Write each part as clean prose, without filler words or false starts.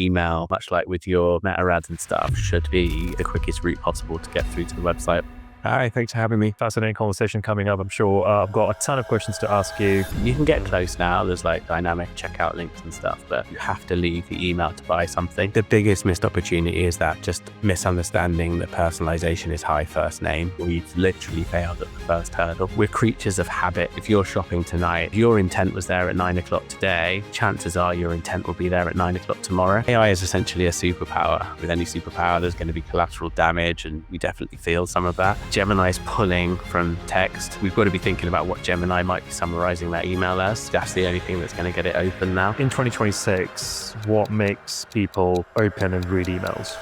email, much like with your meta ads and stuff, should be the quickest route possible to get through to the website. Hi, thanks for having me. Fascinating conversation coming up, I'm sure. I've got a ton of questions to ask you. You can get close now. There's like dynamic checkout links and stuff, but you have to leave the email to buy something. The biggest missed opportunity is that just misunderstanding that personalization is high first name. We've literally failed at the first hurdle. We're creatures of habit. If you're shopping tonight, if your intent was there at 9 o'clock today, chances are your intent will be there at 9 o'clock tomorrow. AI is essentially a superpower. With any superpower, there's going to be collateral damage, and we definitely feel some of that. Gemini is pulling from text. We've got to be thinking about what Gemini might be summarizing that email as. That's the only thing that's going to get it open now. In 2026, what makes people open and read emails?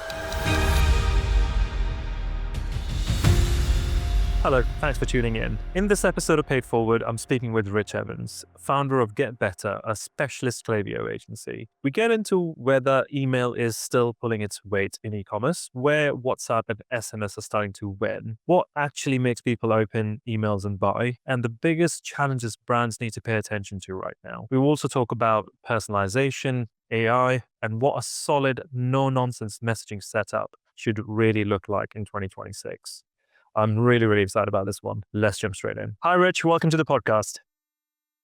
Hello, thanks for tuning in. In this episode of Paid Forward, I'm speaking with Rich Evans, founder of Get Better, a specialist Klaviyo agency. We get into whether email is still pulling its weight in e-commerce, where WhatsApp and SMS are starting to win, what actually makes people open emails and buy, and the biggest challenges brands need to pay attention to right now. We will also talk about personalization, AI, and what a solid, no-nonsense messaging setup should really look like in 2026. I'm really, really excited about this one. Let's jump straight in. Hi, Rich. Welcome to the podcast.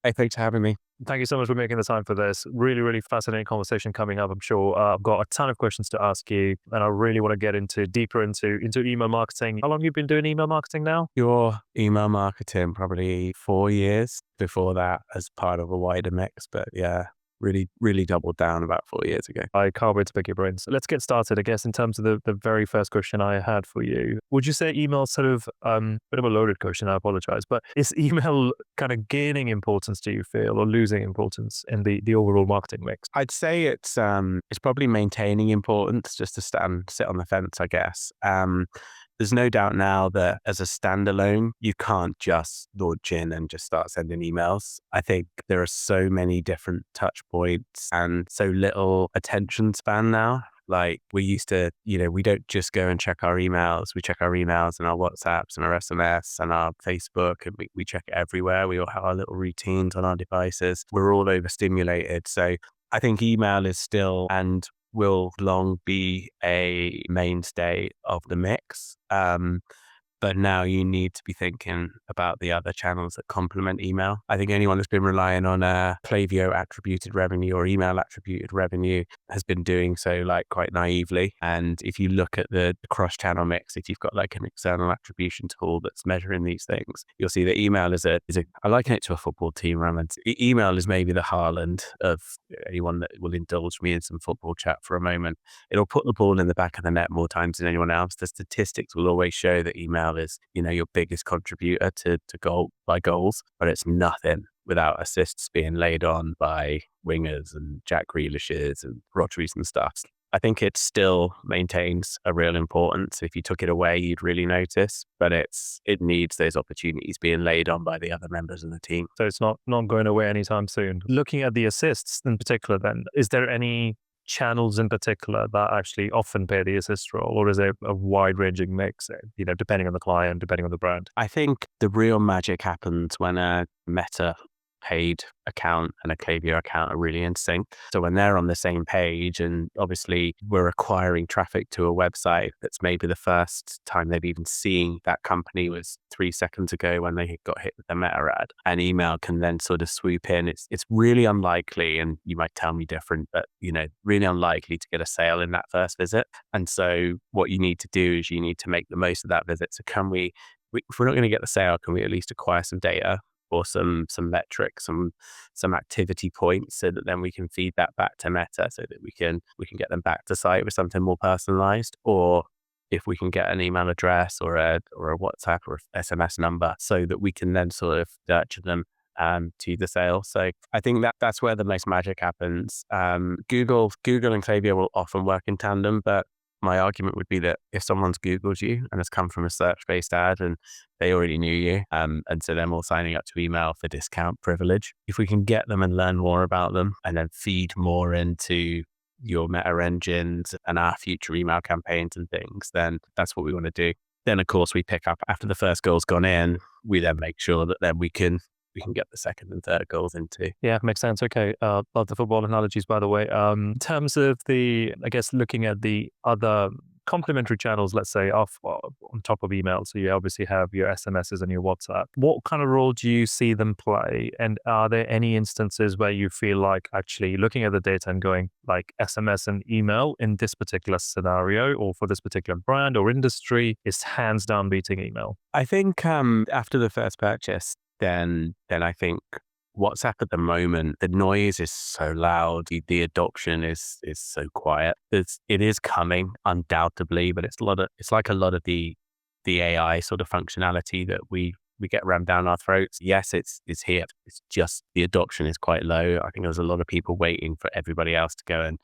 Hey, thanks for having me. Thank you so much for making the time for this. Really, really fascinating conversation coming up, I'm sure. I've got a ton of questions to ask you, and I really want to get deeper into email marketing. How long have you been doing email marketing now? Your email marketing, probably 4 years. Before that, as part of a wider mix, but yeah. Really doubled down about 4 years ago. I can't wait to pick your brains. Let's get started, I guess, in terms of the very first question I had for you. Would you say email sort of, bit of a loaded question, I apologize, but is email kind of gaining importance, do you feel, or losing importance in the overall marketing mix? I'd say it's probably maintaining importance, just to sit on the fence, I guess. There's no doubt now that as a standalone, you can't just launch in and just start sending emails. I think there are so many different touch points and so little attention span now. Like we used to, we don't just go and check our emails. We check our emails and our WhatsApps and our SMS and our Facebook, and we check it everywhere. We all have our little routines on our devices. We're all overstimulated. So I think email is still and will long be a mainstay of the mix. But now you need to be thinking about the other channels that complement email. I think anyone that's been relying on Klaviyo attributed revenue or email attributed revenue has been doing so like quite naively. And if you look at the cross-channel mix, if you've got like an external attribution tool that's measuring these things, you'll see that email is I liken it to a football team, Raman. Email is maybe the Haaland of anyone that will indulge me in some football chat for a moment. It'll put the ball in the back of the net more times than anyone else. The statistics will always show that email is, your biggest contributor to goals, but it's nothing without assists being laid on by wingers and Jack Grealishes and Rodris and stuff. I think it still maintains a real importance. If you took it away, you'd really notice, but it needs those opportunities being laid on by the other members of the team. So it's not going away anytime soon. Looking at the assists in particular then, is there any channels in particular that actually often pay the assist role, or is it a wide-ranging mix, depending on the client, depending on the brand? I think the real magic happens when a Meta paid account and a Klaviyo account are really in sync. So when they're on the same page, and obviously we're acquiring traffic to a website that's maybe the first time they've even seen that company was 3 seconds ago when they got hit with the meta ad, and email can then sort of swoop in. It's really unlikely, and you might tell me different, but really unlikely to get a sale in that first visit. And so what you need to do is you need to make the most of that visit. So can we if we're not going to get the sale, can we at least acquire some data or some metrics, some activity points, so that then we can feed that back to Meta, so that we can get them back to site with something more personalized, or if we can get an email address or a WhatsApp or SMS number, so that we can then sort of nurture them to the sale. So I think that's where the most magic happens. Google and Klaviyo will often work in tandem, but my argument would be that if someone's Googled you and has come from a search-based ad and they already knew you, and so they're all signing up to email for discount privilege, if we can get them and learn more about them and then feed more into your meta engines and our future email campaigns and things, then that's what we want to do. Then, of course, we pick up after the first goal's gone in, we then make sure that then we can we can get the second and third goals into. Yeah, makes sense. Okay. Love the football analogies, by the way. In terms of I guess, looking at the other complementary channels, let's say, on top of email. So you obviously have your SMSs and your WhatsApp. What kind of role do you see them play? And are there any instances where you feel like actually looking at the data and going like SMS and email in this particular scenario or for this particular brand or industry is hands down beating email? I think after the first purchase, then I think WhatsApp at the moment, the noise is so loud, the adoption is so quiet. It is coming undoubtedly, but it's like a lot of the AI sort of functionality that we get rammed down our throats. Yes, it's here. It's just the adoption is quite low. I think there's a lot of people waiting for everybody else to go and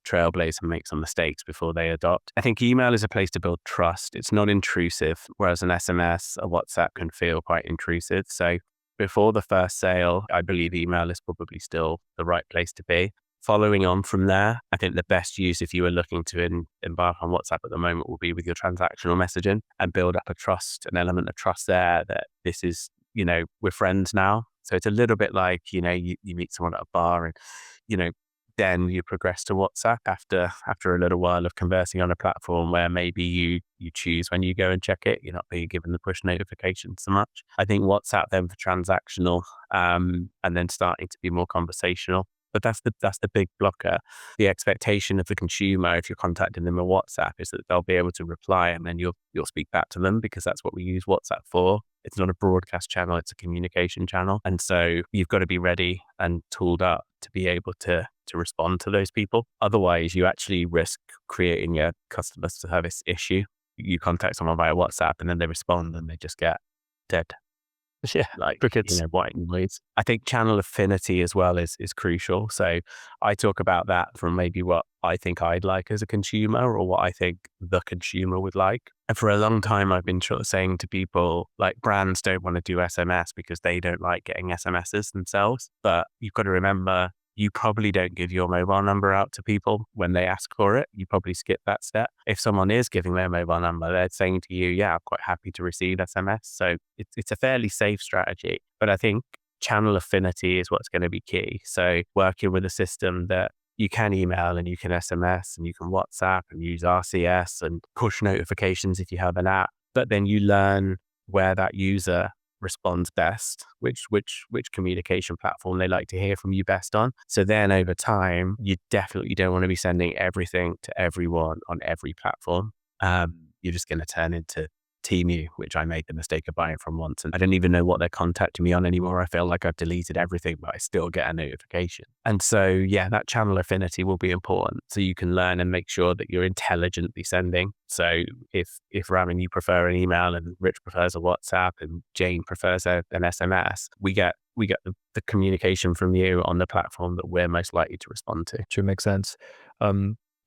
trailblaze and make some mistakes before they adopt. I think email is a place to build trust. It's not intrusive, whereas an SMS, a WhatsApp can feel quite intrusive. So before the first sale, I believe email is probably still the right place to be. Following on from there, I think the best use if you were looking to embark on WhatsApp at the moment will be with your transactional messaging and build up an element of trust there that this is, we're friends now. So it's a little bit like, you meet someone at a bar and, then you progress to WhatsApp after a little while of conversing on a platform where maybe you choose when you go and check it. You're not being given the push notifications so much. I think WhatsApp then for transactional, and then starting to be more conversational. But that's the big blocker. The expectation of the consumer, if you're contacting them on WhatsApp, is that they'll be able to reply and then you'll speak back to them, because that's what we use WhatsApp for. It's not a broadcast channel, it's a communication channel. And so you've got to be ready and tooled up to be able to respond to those people. Otherwise, you actually risk creating a customer service issue. You contact someone via WhatsApp and then they respond and they just get dead. Yeah, Like, crickets. white noise. I think channel affinity as well is crucial. So I talk about that from maybe what I think I'd like as a consumer or what I think the consumer would like. And for a long time, I've been sort of saying to people, like, brands don't want to do SMS because they don't like getting SMSs themselves. But you've got to remember, you probably don't give your mobile number out to people when they ask for it. You probably skip that step. If someone is giving their mobile number, they're saying to you, yeah, I'm quite happy to receive SMS. So it's a fairly safe strategy. But I think channel affinity is what's going to be key. So working with a system that you can email and you can SMS and you can WhatsApp and use RCS and push notifications if you have an app, but then you learn where that user responds best, which communication platform they like to hear from you best on. So then over time, you definitely don't want to be sending everything to everyone on every platform. You're just going to turn into Temu, which I made the mistake of buying from once. And I don't even know what they're contacting me on anymore. I feel like I've deleted everything, but I still get a notification. And so, yeah, that channel affinity will be important. So you can learn and make sure that you're intelligently sending. So if Raman, you prefer an email and Rich prefers a WhatsApp and Jane prefers an SMS, we get the communication from you on the platform that we're most likely to respond to. Which makes sense.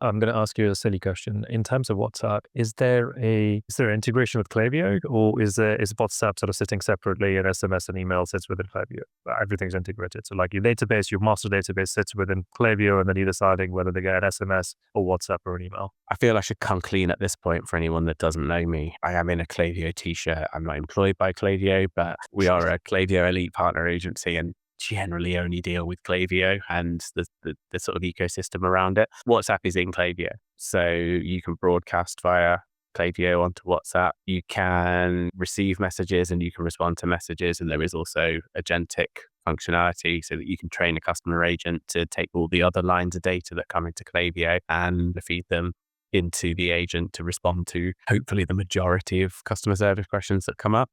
I'm going to ask you a silly question. In terms of WhatsApp, is there integration with Klaviyo, or is WhatsApp sort of sitting separately and SMS and email sits within Klaviyo? Everything's integrated. So like your database, your master database sits within Klaviyo, and then you're deciding whether they get an SMS or WhatsApp or an email. I feel I should come clean at this point for anyone that doesn't know me. I am in a Klaviyo t-shirt. I'm not employed by Klaviyo, but we are a Klaviyo elite partner agency and generally only deal with Klaviyo and the sort of ecosystem around it. WhatsApp is in Klaviyo, so you can broadcast via Klaviyo onto WhatsApp. You can receive messages and you can respond to messages, and there is also Agentic functionality so that you can train a customer agent to take all the other lines of data that come into Klaviyo and feed them into the agent to respond to hopefully the majority of customer service questions that come up,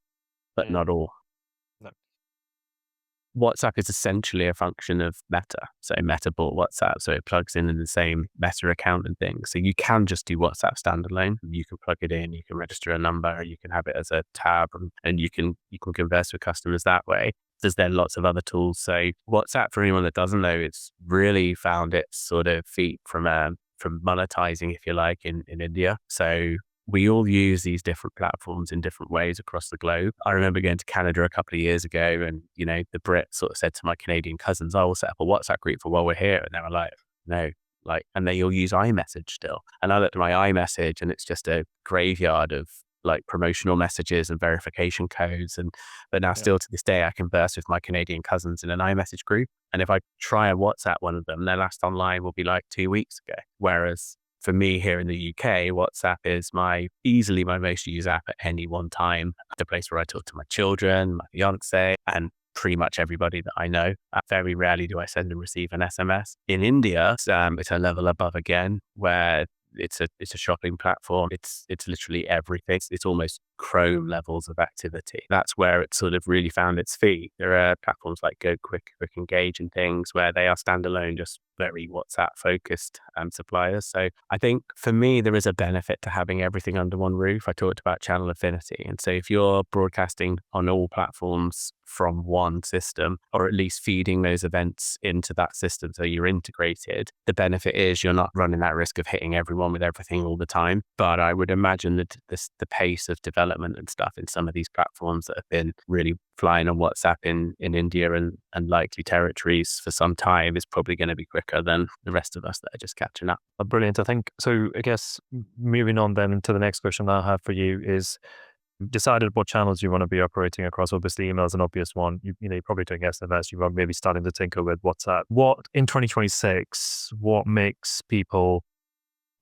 but not all. WhatsApp is essentially a function of Meta. So Meta bought WhatsApp, so it plugs in the same Meta account and things. So you can just do WhatsApp standalone. You can plug it in, you can register a number, you can have it as a tab, and you can converse with customers that way. There's then lots of other tools. So WhatsApp, for anyone that doesn't know, it's really found its sort of feet from monetizing, if you like, in India. So we all use these different platforms in different ways across the globe. I remember going to Canada a couple of years ago and, the Brit sort of said to my Canadian cousins, "I will set up a WhatsApp group for while we're here." And they were like, "No." And they all use iMessage still. And I looked at my iMessage and it's just a graveyard of like promotional messages and verification codes. But now Yeah. still to this day, I converse with my Canadian cousins in an iMessage group. And if I try and WhatsApp one of them, their last online will be like 2 weeks ago. Whereas for me here in the UK, WhatsApp is easily my most used app at any one time. The place where I talk to my children, my fiance, and pretty much everybody that I know. Very rarely do I send and receive an SMS. In India, it's a level above again, where it's a shopping platform. It's literally everything. It's almost Chrome levels of activity. That's where it sort of really found its feet. There are platforms like Go Quick Engage and things where they are standalone, just very WhatsApp focused suppliers. So I think for me, there is a benefit to having everything under one roof. I talked about channel affinity. And so if you're broadcasting on all platforms from one system, or at least feeding those events into that system so you're integrated, the benefit is you're not running that risk of hitting everyone with everything all the time. But I would imagine that the pace of development and stuff in some of these platforms that have been really flying on WhatsApp in India and likely territories for some time is probably going to be quicker than the rest of us that are just catching up. Brilliant. I think so. I guess moving on then to the next question I have for you is, decided what channels you want to be operating across. Obviously, email is an obvious one. You're probably doing SMS. You're maybe starting to tinker with WhatsApp. What in 2026? What makes people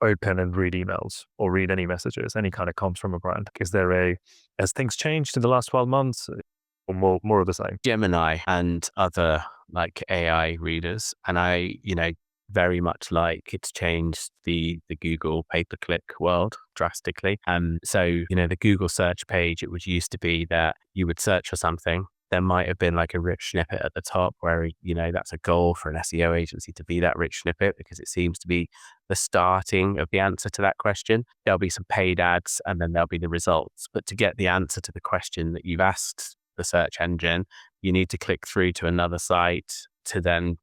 open and read emails or read any messages, any kind of comms from a brand? Is there has things changed in the last 12 months, or more of the same? Gemini and other like AI readers, and I, very much like it's changed the Google pay-per-click world drastically. So, the Google search page, it was used to be that you would search for something. There might have been like a rich snippet at the top where, that's a goal for an SEO agency to be that rich snippet because it seems to be the starting of the answer to that question. There'll be some paid ads and then there'll be the results. But to get the answer to the question that you've asked the search engine, you need to click through to another site to then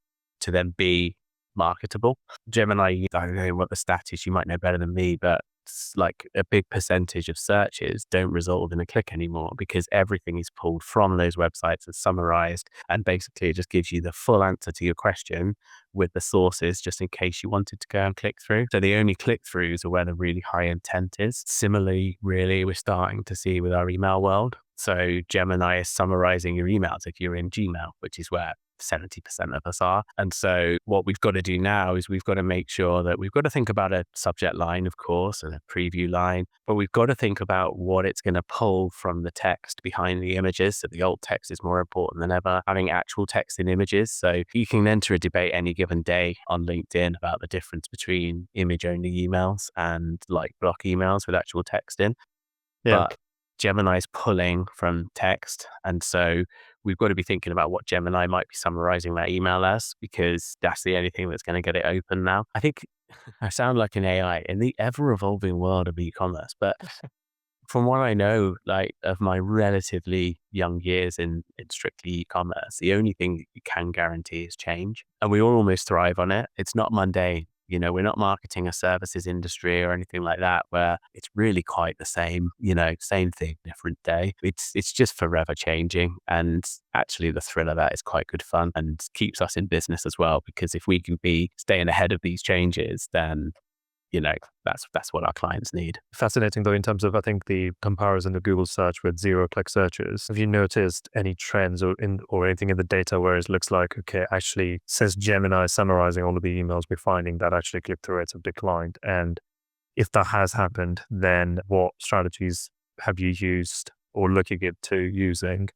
be marketable. Gemini, I don't know what the stat is, you might know better than me, but it's like a big percentage of searches don't result in a click anymore because everything is pulled from those websites and summarized. And basically it just gives you the full answer to your question with the sources just in case you wanted to go and click through. So the only click throughs are where the really high intent is. Similarly, really, we're starting to see with our email world. So Gemini is summarizing your emails if you're in Gmail, which is where 70% of us are. And so what we've got to do now is we've got to make sure that we've got to think about a subject line, of course, and a preview line, but we've got to think about what it's going to pull from the text behind the images. So the alt text is more important than ever, having actual text in images. So you can enter a debate any given day on LinkedIn about the difference between image only emails and like block emails with actual text in. Yeah. But Gemini's pulling from text. And so we've got to be thinking about what Gemini might be summarizing that email as, because that's the only thing that's going to get it open now. I think I sound like an AI in the ever evolving world of e-commerce, but from what I know, like of my relatively young years in strictly e-commerce, the only thing that you can guarantee is change. And we all almost thrive on it. It's not mundane. We're not marketing a services industry or anything like that, where it's really quite the same, same thing, different day. It's just forever changing. And actually the thrill of that is quite good fun and keeps us in business as well, because if we can be staying ahead of these changes, then that's what our clients need. Fascinating though, in terms of, I think, the comparison to Google search with zero-click searches. Have you noticed any trends or anything in the data where it looks like, okay, actually, since Gemini is summarizing all of the emails, we're finding that actually click-through rates have declined? And if that has happened, then what strategies have you used or looking into using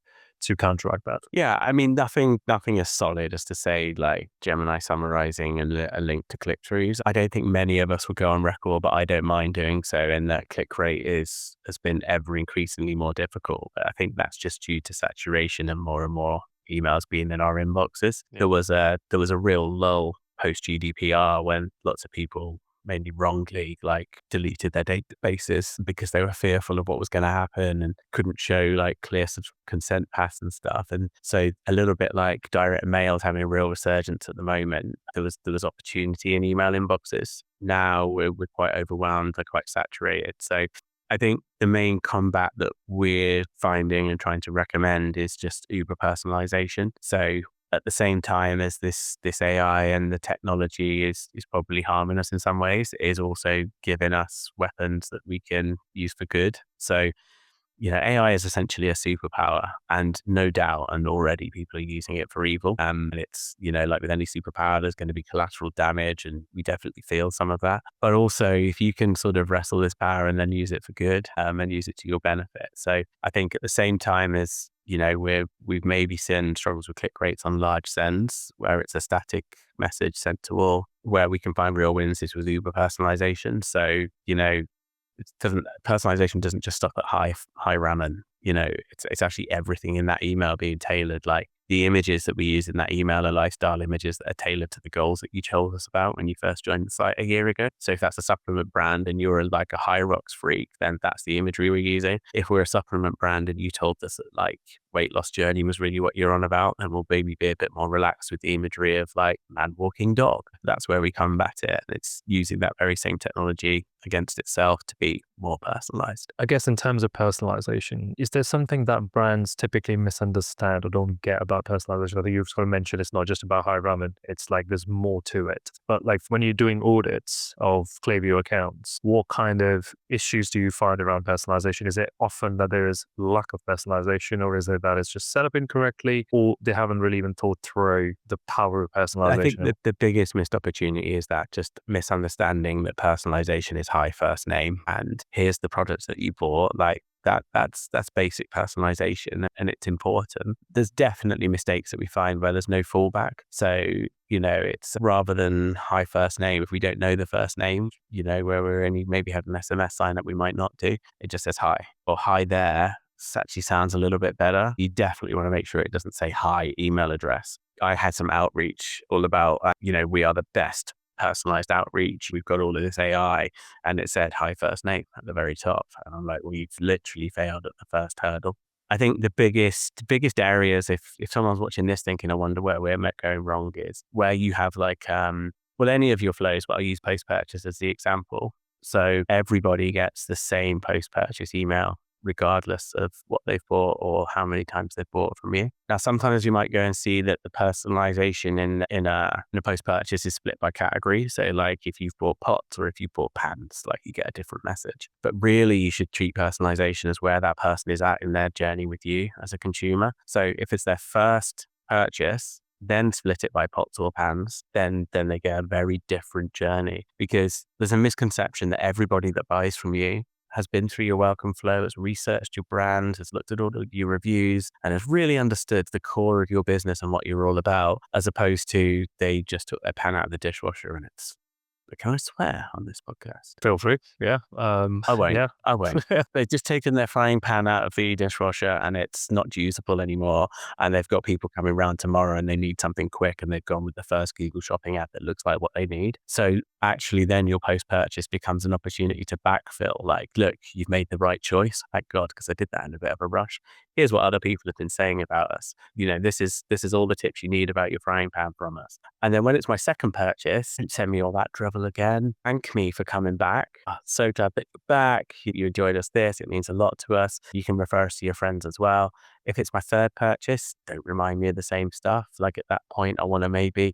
to counteract that? Yeah, I mean, nothing as solid as to say like Gemini summarizing and a link to click-throughs. I don't think many of us will go on record, but I don't mind doing so. And that click rate has been ever increasingly more difficult. But I think that's just due to saturation and more emails being in our inboxes. Yeah. There was a real lull post GDPR when lots of people, mainly wrongly, like deleted their databases because they were fearful of what was going to happen and couldn't show like clear consent paths and stuff. And so a little bit like direct mail is having a real resurgence at the moment. There was opportunity in email inboxes. Now we're quite overwhelmed, we're quite saturated. So I think the main combat that we're finding and trying to recommend is just uber personalization. So at the same time as this AI and the technology is probably harming us in some ways, it is also giving us weapons that we can use for good. So, AI is essentially a superpower, and no doubt, and already people are using it for evil. And it's, like with any superpower, there's going to be collateral damage, and we definitely feel some of that. But also, if you can sort of wrestle this power and then use it for good, and use it to your benefit. So I think at the same time as, we've maybe seen struggles with click rates on large sends where it's a static message sent to all, where we can find real wins is with Uber personalization. So, personalization doesn't just stop at hi Raman. It's actually everything in that email being tailored. Like the images that we use in that email are lifestyle images that are tailored to the goals that you told us about when you first joined the site a year ago. So if that's a supplement brand and you're like a high rocks freak, then that's the imagery we're using. If we're a supplement brand and you told us that like weight loss journey was really what you're on about, then we'll maybe be a bit more relaxed with the imagery of like man walking dog. That's where we combat it. And it's using that very same technology against itself to be more personalized. I guess in terms of personalization, is there something that brands typically misunderstand or don't get about personalization? I think you've sort of mentioned it's not just about high ramen. It's like there's more to it. But like when you're doing audits of Klaviyo accounts, what kind of issues do you find around personalization? Is it often that there is lack of personalization, or is it that it's just set up incorrectly, or they haven't really even thought through the power of I think personalization? the biggest missed opportunity is that just misunderstanding that personalization is high first name and here's the products that you bought. Like that's basic personalization and it's important. There's definitely mistakes that we find where there's no fallback. So, it's rather than high first name, if we don't know the first name, where we're only maybe had an SMS sign up, we might not do. It just says hi or hi there. Actually sounds a little bit better. You definitely want to make sure it doesn't say hi email address. I had some outreach all about, we are the best personalized outreach. We've got all of this AI, and it said hi first name at the very top. And I'm like, well, you've literally failed at the first hurdle. I think the biggest areas, if someone's watching this thinking, I wonder where we're going wrong, is where you have like, any of your flows, but I'll use post purchase as the example. So everybody gets the same post purchase email regardless of what they've bought or how many times they've bought from you. Now, sometimes you might go and see that the personalization in a post purchase is split by category. So like if you've bought pots or if you've bought pans, like you get a different message. But really you should treat personalization as where that person is at in their journey with you as a consumer. So if it's their first purchase, then split it by pots or pans, then they get a very different journey, because there's a misconception that everybody that buys from you has been through your welcome flow, has researched your brand, has looked at all of your reviews, and has really understood the core of your business and what you're all about, as opposed to they just took their pan out of the dishwasher and it's... But can I swear on this podcast? Feel free. Yeah. I won't. Yeah. I won't. They've just taken their frying pan out of the dishwasher and it's not usable anymore. And they've got people coming around tomorrow and they need something quick and they've gone with the first Google shopping app that looks like what they need. So actually then your post-purchase becomes an opportunity to backfill. Like, look, you've made the right choice. Thank God, because I did that in a bit of a rush. Here's what other people have been saying about us. This is all the tips you need about your frying pan from us. And then when it's my second purchase, send me all that drivel again. Thank me for coming back. So glad that you're back. You enjoyed us this. It means a lot to us. You can refer us to your friends as well. If it's my third purchase, don't remind me of the same stuff. Like at that point, I want to maybe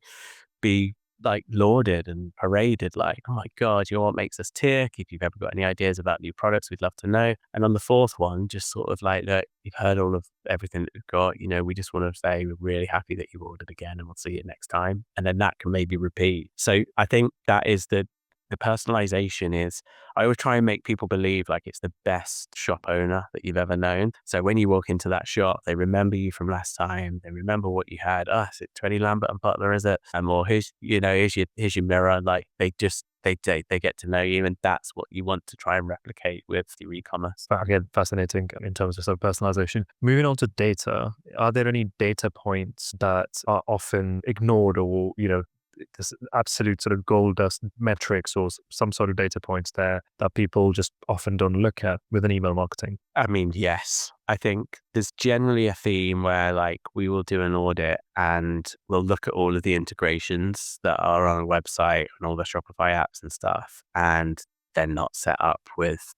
be like lauded and paraded, like, oh my God, you're what makes us tick. If you've ever got any ideas about new products, we'd love to know. And on the fourth one, just sort of like, look, you've heard all of everything that we've got. We just want to say we're really happy that you ordered again and we'll see you next time. And then that can maybe repeat. So I think that is the personalization is, I always try and make people believe like it's the best shop owner that you've ever known. So when you walk into that shop, they remember you from last time. They remember what you had. Is it 20 Lambert and Butler, is it? And more, here's your mirror. Like they get to know you, and that's what you want to try and replicate with your e-commerce. Again, fascinating in terms of sort of personalization. Moving on to data, are there any data points that are often ignored, or this absolute sort of gold dust metrics or some sort of data points there that people just often don't look at within email marketing? I mean, yes. I think there's generally a theme where like we will do an audit and we'll look at all of the integrations that are on a website and all the Shopify apps and stuff. And they're not set up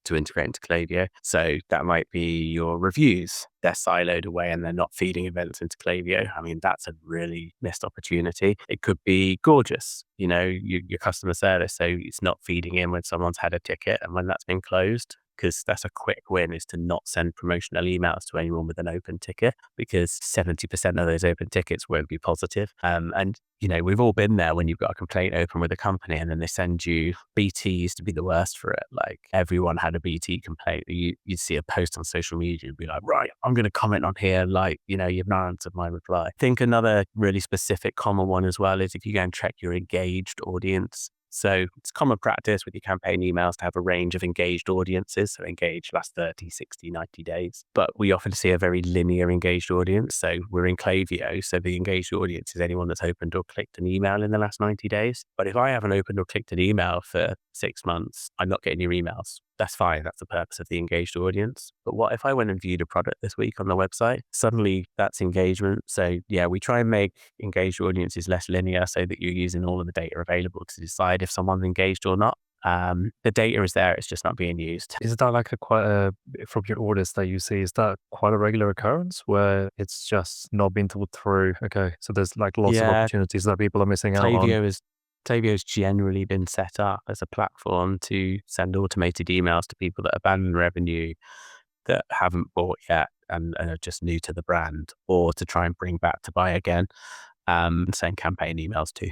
to integrate into Klaviyo. So that might be your reviews. They're siloed away and they're not feeding events into Klaviyo. I mean, that's a really missed opportunity. It could be gorgeous, your customer service. So it's not feeding in when someone's had a ticket and when that's been closed. Because that's a quick win, is to not send promotional emails to anyone with an open ticket, because 70% of those open tickets won't be positive. And we've all been there when you've got a complaint open with a company and then they send you BT. Used to be the worst for it. Like, everyone had a BT complaint. You'd see a post on social media and be like, right, I'm going to comment on here. Like, you've not answered my reply. I think another really specific common one as well is if you go and check your engaged audience. So it's common practice with your campaign emails to have a range of engaged audiences. So engaged last 30, 60, 90 days. But we often see a very linear engaged audience. So we're in Klaviyo. So the engaged audience is anyone that's opened or clicked an email in the last 90 days. But if I haven't opened or clicked an email for 6 months, I'm not getting your emails. That's fine. That's the purpose of the engaged audience. But what if I went and viewed a product this week on the website? Suddenly that's engagement. So yeah, we try and make engaged audiences less linear so that you're using all of the data available to decide if someone's engaged or not. The data is there. It's just not being used. Is that like from your orders that you see, is that quite a regular occurrence where it's just not being thought through? Okay. So there's like lots of Yeah, opportunities that people are missing out on. Klaviyo's generally been set up as a platform to send automated emails to people that abandon revenue, that haven't bought yet and are just new to the brand, or to try and bring back to buy again, and send campaign emails to.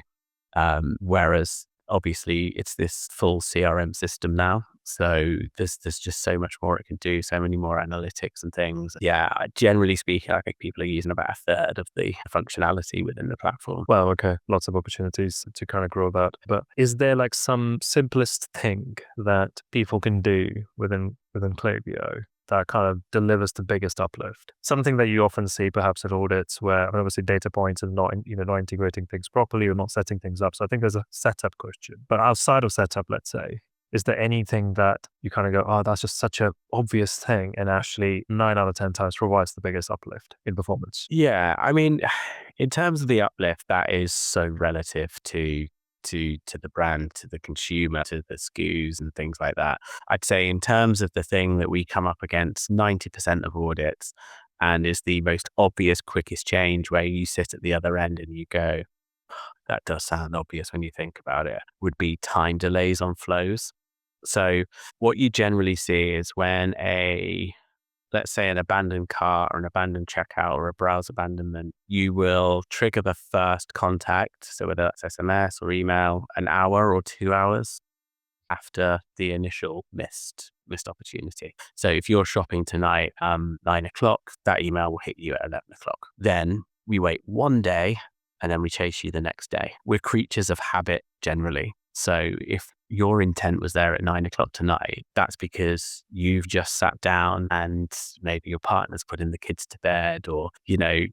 Whereas obviously it's this full CRM system now. So there's just so much more it can do, so many more analytics and things. Yeah, generally speaking, I think people are using about a third of the functionality within the platform. Well, okay, lots of opportunities to kind of grow that. But is there like some simplest thing that people can do within Klaviyo that kind of delivers the biggest uplift? Something that you often see perhaps at audits where obviously data points are not integrating things properly or not setting things up. So I think there's a setup question. But outside of setup, let's say, is there anything that you kind of go, oh, that's just such a obvious thing, and actually 9 out of 10 times provides the biggest uplift in performance? Yeah, I mean, in terms of the uplift, that is so relative to the brand, to the consumer, to the SKUs and things like that. I'd say in terms of the thing that we come up against 90% of audits and is the most obvious, quickest change, where you sit at the other end and you go, that does sound obvious when you think about it, would be time delays on flows. So what you generally see is when let's say an abandoned cart or an abandoned checkout or a browse abandonment, you will trigger the first contact. So whether that's SMS or email, an hour or 2 hours after the initial missed opportunity. So if you're shopping tonight, 9 o'clock, that email will hit you at 11 o'clock. Then we wait 1 day and then we chase you the next day. We're creatures of habit generally. So if your intent was there at 9 o'clock tonight, that's because you've just sat down and maybe your partner's putting the kids to bed, or,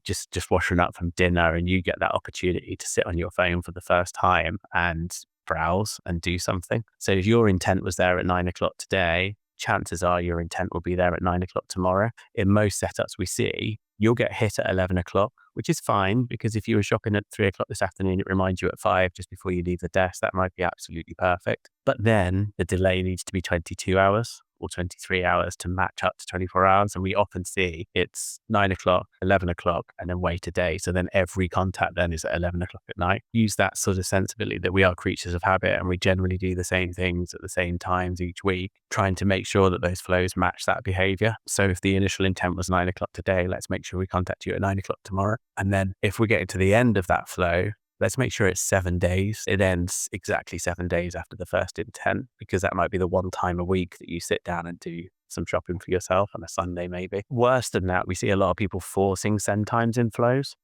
just washing up from dinner, and you get that opportunity to sit on your phone for the first time and browse and do something. So if your intent was there at 9 o'clock today, chances are your intent will be there at 9 o'clock tomorrow. In most setups we see, you'll get hit at 11 o'clock, which is fine, because if you were shopping at 3 o'clock this afternoon, it reminds you at 5 just before you leave the desk. That might be absolutely perfect. But then the delay needs to be 22 hours or 23 hours to match up to 24 hours. And we often see it's 9 o'clock, 11 o'clock, and then wait a day. So then every contact then is at 11 o'clock at night. Use that sort of sensibility that we are creatures of habit and we generally do the same things at the same times each week, trying to make sure that those flows match that behavior. So if the initial intent was 9 o'clock today, let's make sure we contact you at 9 o'clock tomorrow. And then if we get to the end of that flow, let's make sure it's 7 days. It ends exactly 7 days after the first intent, because that might be the one time a week that you sit down and do some shopping for yourself on a Sunday, maybe. Worse than that, we see a lot of people forcing send times in flows.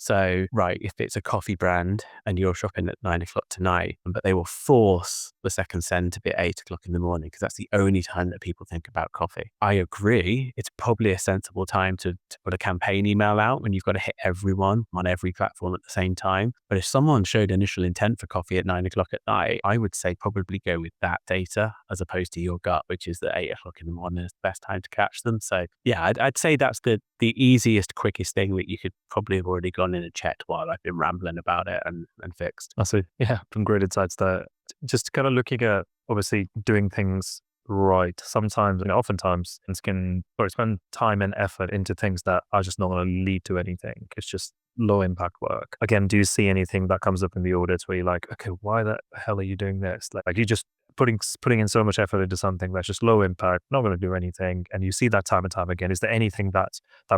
So, right, if it's a coffee brand and you're shopping at 9 o'clock tonight, but they will force the second send to be at 8 o'clock in the morning because that's the only time that people think about coffee. I agree. It's probably a sensible time to put a campaign email out when you've got to hit everyone on every platform at the same time. But if someone showed initial intent for coffee at 9 o'clock at night, I would say probably go with that data as opposed to your gut, which is that 8 o'clock in the morning is the best time to catch them. So yeah, I'd say that's the easiest, quickest thing that you could probably have already gone in and checked while I've been rambling about it and fixed. I see. Yeah, some great insights there. Just kind of looking at obviously doing things right. Sometimes, oftentimes, it can spend time and effort into things that are just not going to lead to anything. It's just low impact work. Again, do you see anything that comes up in the audits where you're like, okay, why the hell are you doing this? Like you just putting in so much effort into something that's just low impact, not going to do anything, and you see that time and time again. Is there anything that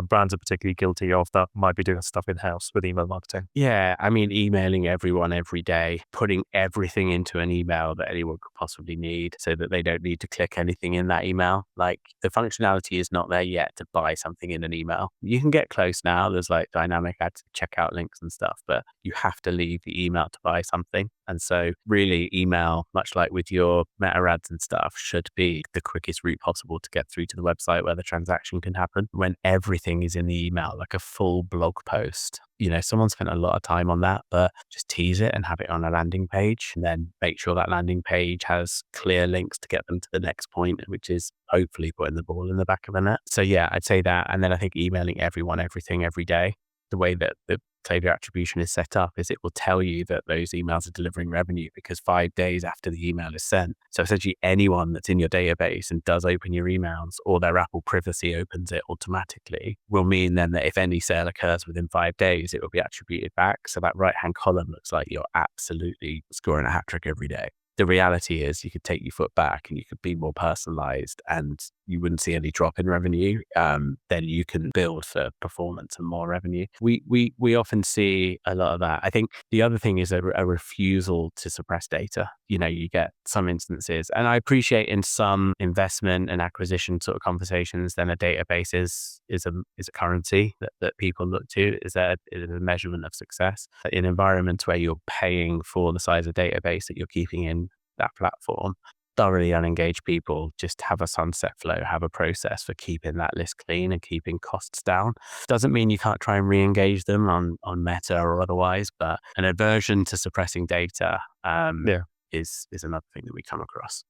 brands are particularly guilty of that might be doing stuff in house with email marketing? Yeah, I mean, emailing everyone every day, putting everything into an email that anyone could possibly need so that they don't need to click anything in that email. Like the functionality is not there yet to buy something in an email. You can get close now. There's like dynamic add to checkout links and stuff, but you have to leave the email to buy something. And so really email, much like with your meta ads and stuff, should be the quickest route possible to get through to the website where the transaction can happen. When everything is in the email, like a full blog post, someone spent a lot of time on that, but just tease it and have it on a landing page, and then make sure that landing page has clear links to get them to the next point, which is hopefully putting the ball in the back of the net. So yeah, I'd say that. And then I think emailing everyone, everything, every day, the way that the Klaviyo attribution is set up is it will tell you that those emails are delivering revenue because 5 days after the email is sent. So essentially anyone that's in your database and does open your emails, or their Apple privacy opens it automatically, will mean then that if any sale occurs within 5 days, it will be attributed back. So that right-hand column looks like you're absolutely scoring a hat trick every day. The reality is you could take your foot back and you could be more personalized and you wouldn't see any drop in revenue. Then you can build for performance and more revenue. We often see a lot of that. I think the other thing is a refusal to suppress data. You get some instances, and I appreciate in some investment and acquisition sort of conversations, then a database is a currency that people look to, is a measurement of success. In environments where you're paying for the size of database that you're keeping in that platform, thoroughly unengaged people just have a sunset flow, have a process for keeping that list clean and keeping costs down. Doesn't mean you can't try and re-engage them on Meta or otherwise, but an aversion to suppressing data Yeah. is another thing that we come across.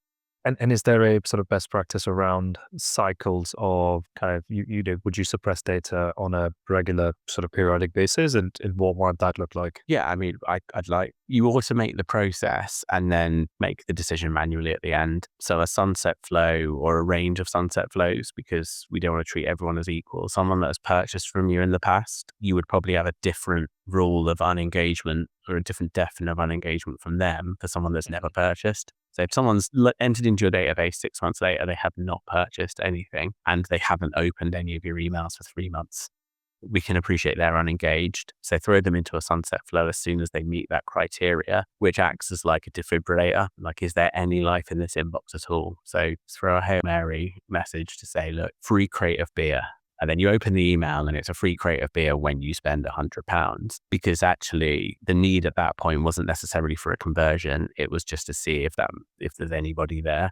And is there a sort of best practice around cycles of kind of, would you suppress data on a regular sort of periodic basis, and what might that look like? Yeah, I mean, I'd like you automate the process and then make the decision manually at the end. So a sunset flow or a range of sunset flows, because we don't want to treat everyone as equal. Someone that has purchased from you in the past, you would probably have a different rule of unengagement or a different definition of unengagement from them for someone that's never purchased. So if someone's entered into your database 6 months later, they have not purchased anything and they haven't opened any of your emails for 3 months, we can appreciate they're unengaged. So throw them into a sunset flow as soon as they meet that criteria, which acts as like a defibrillator. Like, is there any life in this inbox at all? So throw a Hail Mary message to say, look, free crate of beer. And then you open the email and it's a free crate of beer when you spend £100, because actually the need at that point wasn't necessarily for a conversion. It was just to see if there's anybody there.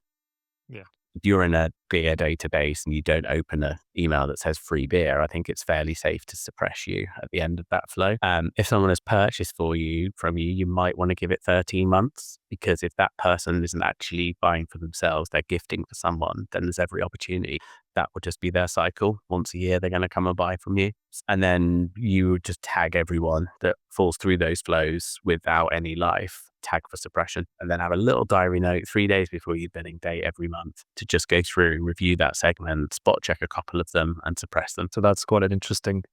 Yeah. If you're in a beer database and you don't open an email that says free beer, I think it's fairly safe to suppress you at the end of that flow. If someone has purchased from you, you might want to give it 13 months, because if that person isn't actually buying for themselves, they're gifting for someone, then there's every opportunity that would just be their cycle. Once a year, they're going to come and buy from you. And then you just tag everyone that falls through those flows without any life, tag for suppression, and then have a little diary note 3 days before your billing date every month to just go through, review that segment, spot check a couple of them and suppress them. So that's quite an interesting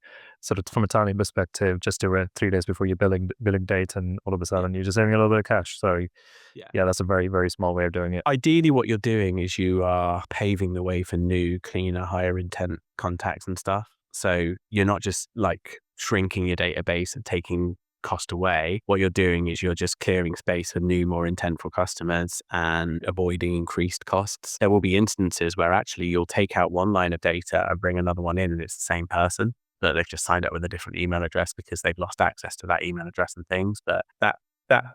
sort of, from a timing perspective, just to 3 days before your billing date, and all of a sudden you're just saving a little bit of cash. So yeah, that's a very, very small way of doing it. Ideally, what you're doing is you are paving the way for new, cleaner, higher intent contacts and stuff. So you're not just like shrinking your database and taking cost away. What you're doing is you're just clearing space for new, more intentful customers and avoiding increased costs. There will be instances where actually you'll take out one line of data and bring another one in, and it's the same person, but they've just signed up with a different email address because they've lost access to that email address and things. But that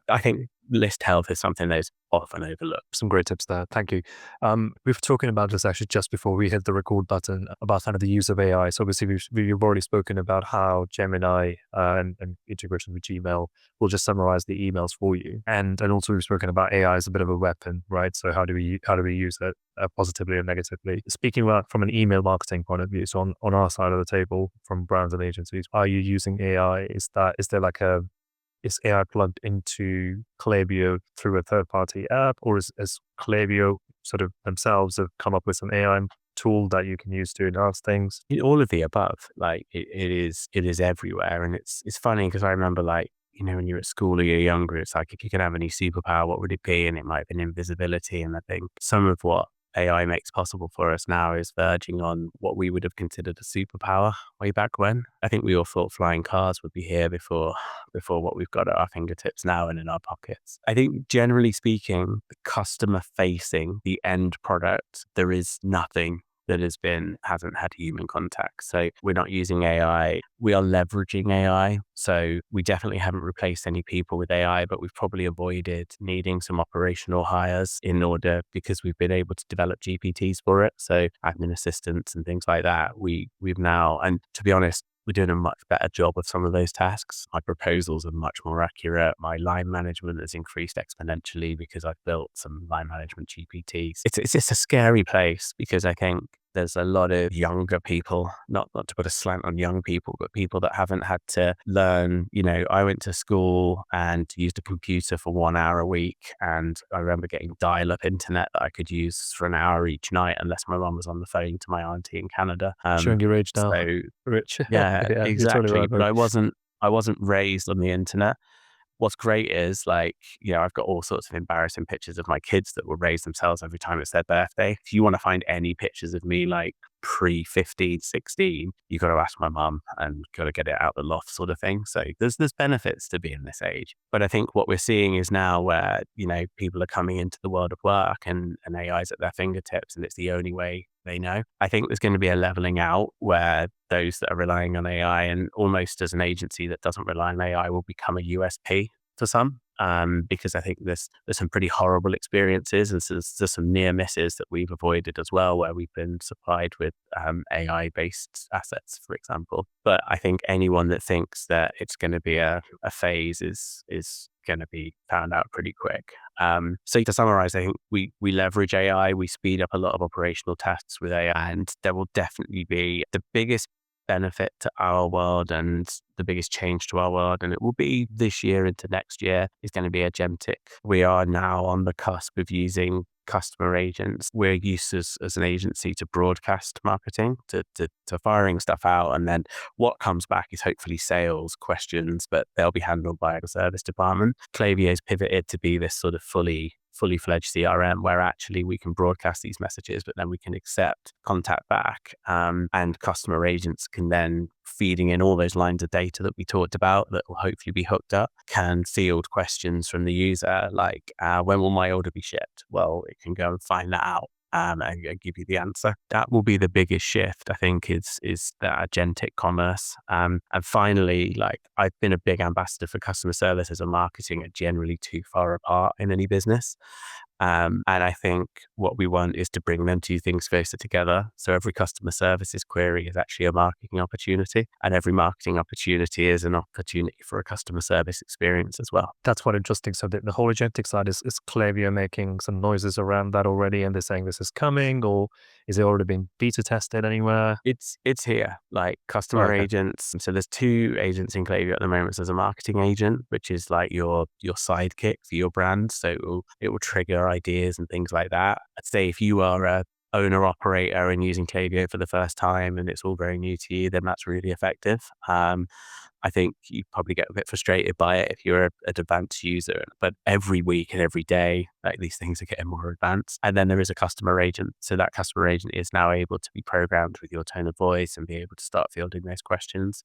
I think list health is something that is often overlooked. Some great tips there. Thank you. We were talking about this actually just before we hit the record button, about kind of the use of AI. So obviously we've already spoken about how Gemini and integration with Gmail will just summarize the emails for you. And also we've spoken about AI as a bit of a weapon, right? So how do we use it positively or negatively? Speaking about from an email marketing point of view, so on our side of the table from brands and agencies, are you using AI? Is there like a is AI plugged into Klaviyo through a third-party app, or is Klaviyo sort of themselves have come up with some AI tool that you can use to enhance things? All of the above. Like it is everywhere, and it's funny because I remember, like, when you're at school or you're younger, it's like, if you could have any superpower, what would it be? And it might have been invisibility. And I think some of what AI makes possible for us now is verging on what we would have considered a superpower way back when. I think we all thought flying cars would be here before what we've got at our fingertips now and in our pockets. I think generally speaking, the customer facing, the end product, there is nothing that hasn't had human contact. So we're not using AI. We are leveraging AI. So we definitely haven't replaced any people with AI, but we've probably avoided needing some operational hires because we've been able to develop GPTs for it. So admin assistants and things like that. We've now, and to be honest, we're doing a much better job of some of those tasks. My proposals are much more accurate. My line management has increased exponentially because I've built some line management GPTs. It's just a scary place because I think there's a lot of younger people, not to put a slant on young people, but people that haven't had to learn. I went to school and used a computer for 1 hour a week. And I remember getting dial-up internet that I could use for an hour each night, unless my mum was on the phone to my auntie in Canada. Showing your age now, So Rich. yeah, Yeah, you're totally exactly. right, But though. I wasn't raised on the internet. What's great is, like, I've got all sorts of embarrassing pictures of my kids that will raise themselves every time it's their birthday. If you want to find any pictures of me like pre-15, 16, you got to ask my mum and got to get it out the loft, sort of thing. So there's benefits to being this age. But I think what we're seeing is now where, people are coming into the world of work and AI's at their fingertips and it's the only way they know. I think there's going to be a leveling out where those that are relying on AI, and almost as an agency that doesn't rely on AI, will become a USP for some. Because I think there's some pretty horrible experiences, and there's some near misses that we've avoided as well, where we've been supplied with AI based assets, for example. But I think anyone that thinks that it's going to be a phase is going to be found out pretty quick. So to summarize, I think we leverage AI, we speed up a lot of operational tasks with AI, and there will definitely be the biggest benefit to our world and the biggest change to our world, and it will be this year into next year, is going to be agentic. We are now on the cusp of using customer agents. We're used as an agency to broadcast marketing, to firing stuff out, and then what comes back is hopefully sales questions, but they'll be handled by a service department. Klaviyo's pivoted to be this sort of fully fledged CRM where actually we can broadcast these messages, but then we can accept contact back, and customer agents can then, feeding in all those lines of data that we talked about that will hopefully be hooked up, can field questions from the user like, when will my order be shipped? Well, it can go and find that out. And give you the answer. That will be the biggest shift, I think, is that agentic commerce. And finally, like, I've been a big ambassador for customer services and marketing are generally too far apart in any business. And I think what we want is to bring them two things closer together. So every customer services query is actually a marketing opportunity, and every marketing opportunity is an opportunity for a customer service experience as well. That's quite interesting. So the whole agentic side is Klaviyo making some noises around that already, and they're saying this is coming, or is it already been beta tested anywhere? It's here, like Oh, customer okay. agents. So there's two agents in Klaviyo at the moment. So there's a marketing agent, which is like your sidekick for your brand. So it will trigger ideas and things like that. I'd say if you are a owner operator and using Klaviyo for the first time and it's all very new to you, then that's really effective. I think you probably get a bit frustrated by it if you're an advanced user, but every week and every day, like, these things are getting more advanced. And then there is a customer agent. So that customer agent is now able to be programmed with your tone of voice and be able to start fielding those questions.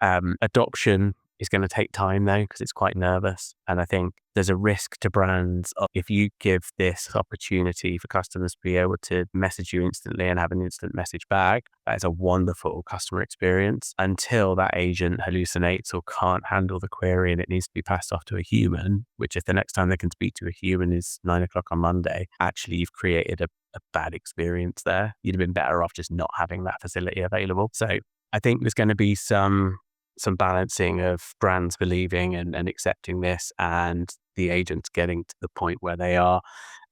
Adoption is going to take time though, because it's quite nervous. And I think there's a risk to brands if you give this opportunity for customers to be able to message you instantly and have an instant message back. That is a wonderful customer experience until that agent hallucinates or can't handle the query and it needs to be passed off to a human, which if the next time they can speak to a human is 9 o'clock on Monday, actually you've created a bad experience there. You'd have been better off just not having that facility available. So I think there's going to be some balancing of brands believing and accepting this, and the agents getting to the point where they are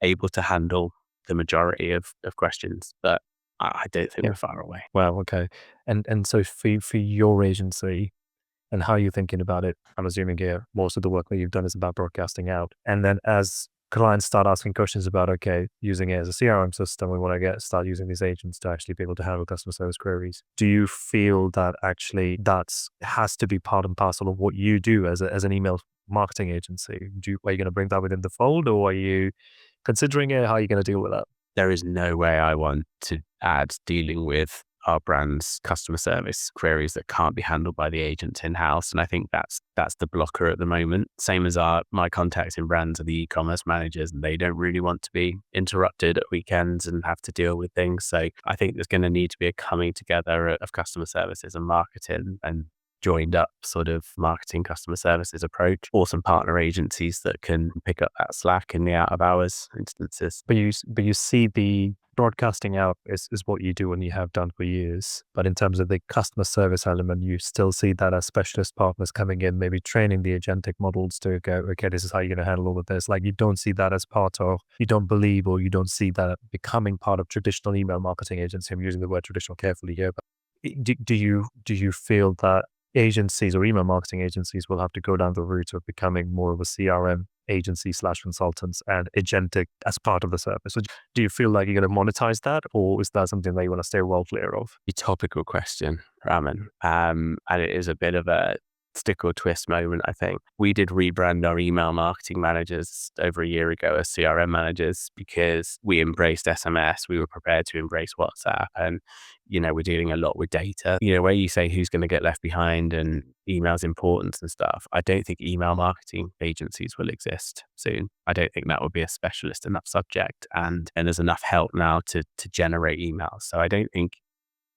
able to handle the majority of questions. But I don't think Yeah. we're far away. Wow. Okay. And so for your agency, and how you're thinking about it. I'm assuming here most of the work that you've done is about broadcasting out. And then as clients start asking questions about, okay, using it as a CRM system, we want to start using these agents to actually be able to handle customer service queries. Do you feel that actually that's has to be part and parcel of what you do as an email marketing agency? Are you going to bring that within the fold, or are you considering it? How are you going to deal with that? There is no way I want to add dealing with our brand's customer service queries that can't be handled by the agents in-house. And I think that's the blocker at the moment. Same as my contacts in brands are the e-commerce managers, and they don't really want to be interrupted at weekends and have to deal with things. So I think there's going to need to be a coming together of customer services and marketing and joined up sort of marketing customer services approach, or some partner agencies that can pick up that slack in the out of hours instances. But you see the broadcasting out is what you do and you have done for years. But in terms of the customer service element, you still see that as specialist partners coming in, maybe training the agentic models to go, okay, this is how you're going to handle all of this. Like, you don't see that as part of, you don't believe, or you don't see that becoming part of traditional email marketing agency. I'm using the word traditional carefully here, but do you feel that agencies or email marketing agencies will have to go down the route of becoming more of a CRM agency / consultants and agentic as part of the service? So do you feel like you're going to monetize that, or is that something that you want to stay well clear of? A topical question, Raman. And it is a bit of a stick or twist moment, I think. We did rebrand our email marketing managers over a year ago as CRM managers because we embraced SMS. We were prepared to embrace WhatsApp. And, we're dealing a lot with data. Where you say who's going to get left behind and email's importance and stuff, I don't think email marketing agencies will exist soon. I don't think that would be a specialist enough subject. And there's enough help now to generate emails. So I don't think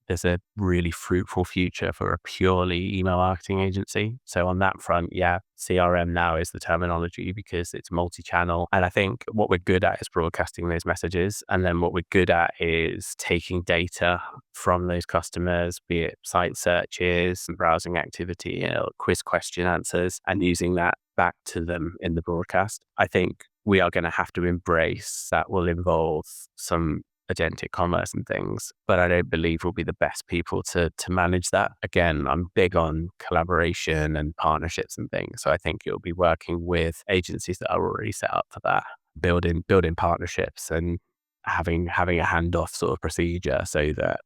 there's a really fruitful future for a purely email marketing agency. So on that front, yeah, CRM now is the terminology because it's multi-channel. And I think what we're good at is broadcasting those messages. And then what we're good at is taking data from those customers, be it site searches, browsing activity, quiz question answers, and using that back to them in the broadcast. I think we are going to have to embrace that will involve some agentic commerce and things, but I don't believe we'll be the best people to manage that. Again, I'm big on collaboration and partnerships and things. So I think it'll be working with agencies that are already set up for that, building partnerships and having a handoff sort of procedure so that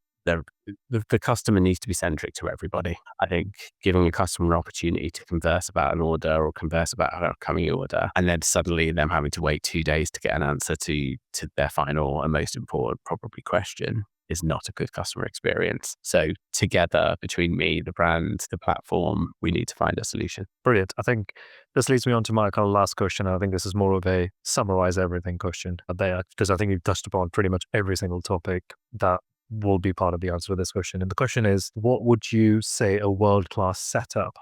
the customer needs to be centric to everybody. I think giving a customer an opportunity to converse about an order or converse about an upcoming order, and then suddenly them having to wait 2 days to get an answer to their final and most important probably question is not a good customer experience. So together, between me, the brand, the platform, we need to find a solution. Brilliant. I think this leads me on to my kind of last question. I think this is more of a summarize everything question there, because I think you've touched upon pretty much every single topic that will be part of the answer to this question. And the question is, what would you say a world-class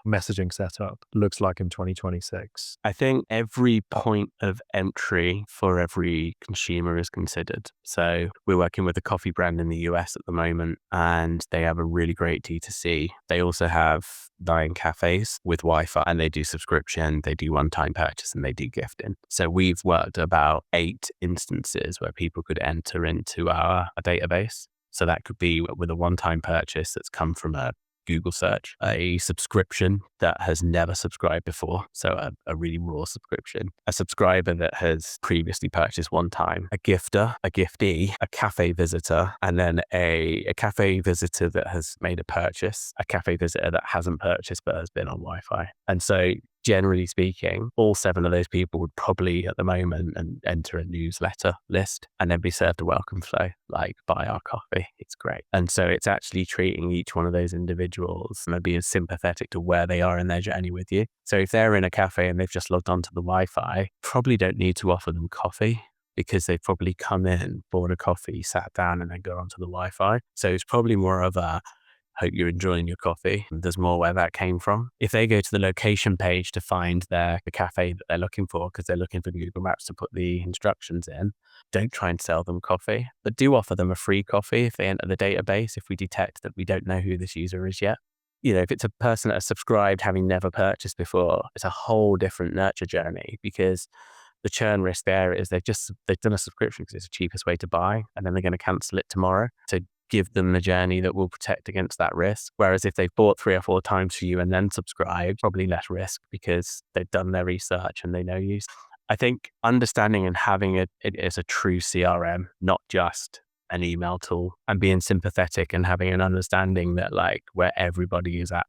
messaging setup looks like in 2026? I think every point of entry for every consumer is considered. So we're working with a coffee brand in the US at the moment, and they have a really great D2C. They also have 9 cafes with Wi-Fi, and they do subscription, they do one-time purchase, and they do gifting. So we've worked about 8 instances where people could enter into our database. So that could be with a one-time purchase that's come from a Google search, a subscription that has never subscribed before, so a really raw subscription, a subscriber that has previously purchased one time, a gifter, a giftee, a cafe visitor, and then a cafe visitor that has made a purchase, a cafe visitor that hasn't purchased but has been on Wi-Fi. And so generally speaking, all 7 of those people would probably at the moment enter a newsletter list and then be served a welcome flow, like buy our coffee. It's great. And so it's actually treating each one of those individuals and being sympathetic to where they are in their journey with you. So if they're in a cafe and they've just logged onto the Wi-Fi, probably don't need to offer them coffee because they've probably come in, bought a coffee, sat down and then go onto the Wi-Fi. So it's probably more of a hope you're enjoying your coffee. There's more where that came from. If they go to the location page to find the cafe that they're looking for, because they're looking for Google Maps to put the instructions in, don't try and sell them coffee, but do offer them a free coffee if they enter the database, if we detect that we don't know who this user is yet. If it's a person that has subscribed having never purchased before, it's a whole different nurture journey, because the churn risk there is they've done a subscription because it's the cheapest way to buy, and then they're going to cancel it tomorrow. So give them the journey that will protect against that risk. Whereas if they've bought 3 or 4 times for you and then subscribed, probably less risk because they've done their research and they know you. I think understanding and having it as a true CRM, not just an email tool, and being sympathetic and having an understanding that like where everybody is at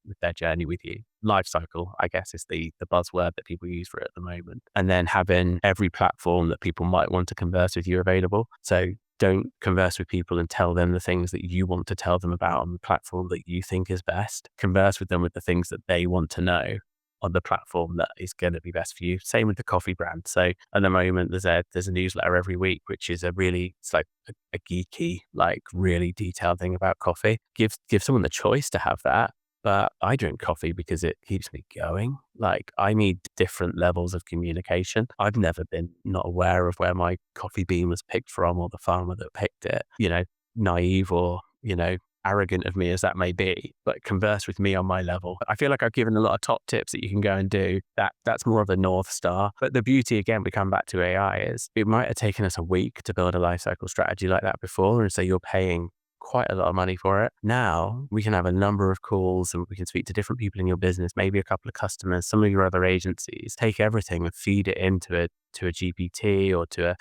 with their journey with you. Life cycle, I guess, is the buzzword that people use for it at the moment. And then having every platform that people might want to converse with you available. So don't converse with people and tell them the things that you want to tell them about on the platform that you think is best. Converse with them with the things that they want to know on the platform that is going to be best for you. Same with the coffee brand. So at the moment, there's a newsletter every week, which is it's like a geeky, like really detailed thing about coffee. Give someone the choice to have that. But I drink coffee because it keeps me going. Like I need different levels of communication. I've never been not aware of where my coffee bean was picked from or the farmer that picked it, naive or, arrogant of me as that may be, but converse with me on my level. I feel like I've given a lot of top tips that you can go and do. That's more of a North Star. But the beauty, again, we come back to AI, is it might have taken us a week to build a lifecycle strategy like that before. And so you're paying quite a lot of money for it. Now we can have a number of calls and we can speak to different people in your business, maybe a couple of customers, some of your other agencies, take everything and feed it into a GPT or to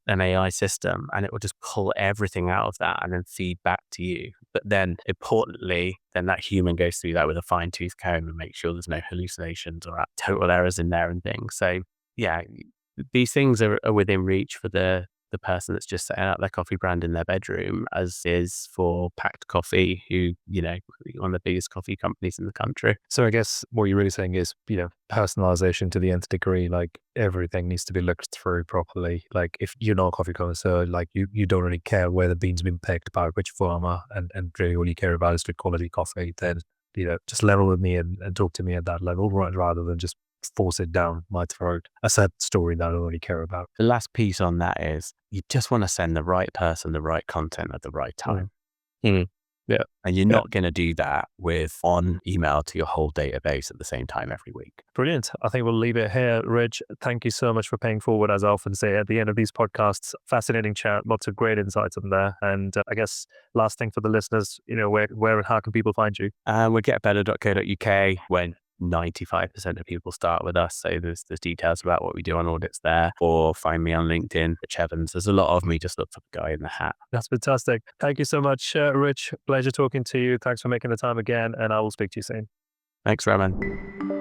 an AI system, and it will just pull everything out of that and then feed back to you. But then importantly, then that human goes through that with a fine tooth comb and makes sure there's no hallucinations or total errors in there and things. So yeah, these things are within reach for the person that's just setting up their coffee brand in their bedroom, as is for Packed Coffee, who, one of the biggest coffee companies in the country. So I guess what you're really saying is, personalization to the nth degree. Like everything needs to be looked through properly. Like if you're not a coffee connoisseur, like you don't really care where the beans have been picked by which farmer, and really all you care about is good quality coffee, then, just level with me and talk to me at that level, rather than just force it down my throat. A sad story that I don't really care about. The last piece on that is you just want to send the right person the right content at the right time. Mm-hmm. Yeah. And you're not going to do that with on email to your whole database at the same time every week. Brilliant. I think we'll leave it here. Rich, thank you so much for paying forward, as I often say at the end of these podcasts. Fascinating chat, lots of great insights in there. And I guess last thing for the listeners, where and how can people find you? We're getbetter.co.uk when 95% of people start with us. So there's details about what we do on audits there, or find me on LinkedIn, Rich Evans. There's a lot of me, just look for the guy in the hat. That's fantastic. Thank you so much, Rich. Pleasure talking to you. Thanks for making the time again, and I will speak to you soon. Thanks, Raman.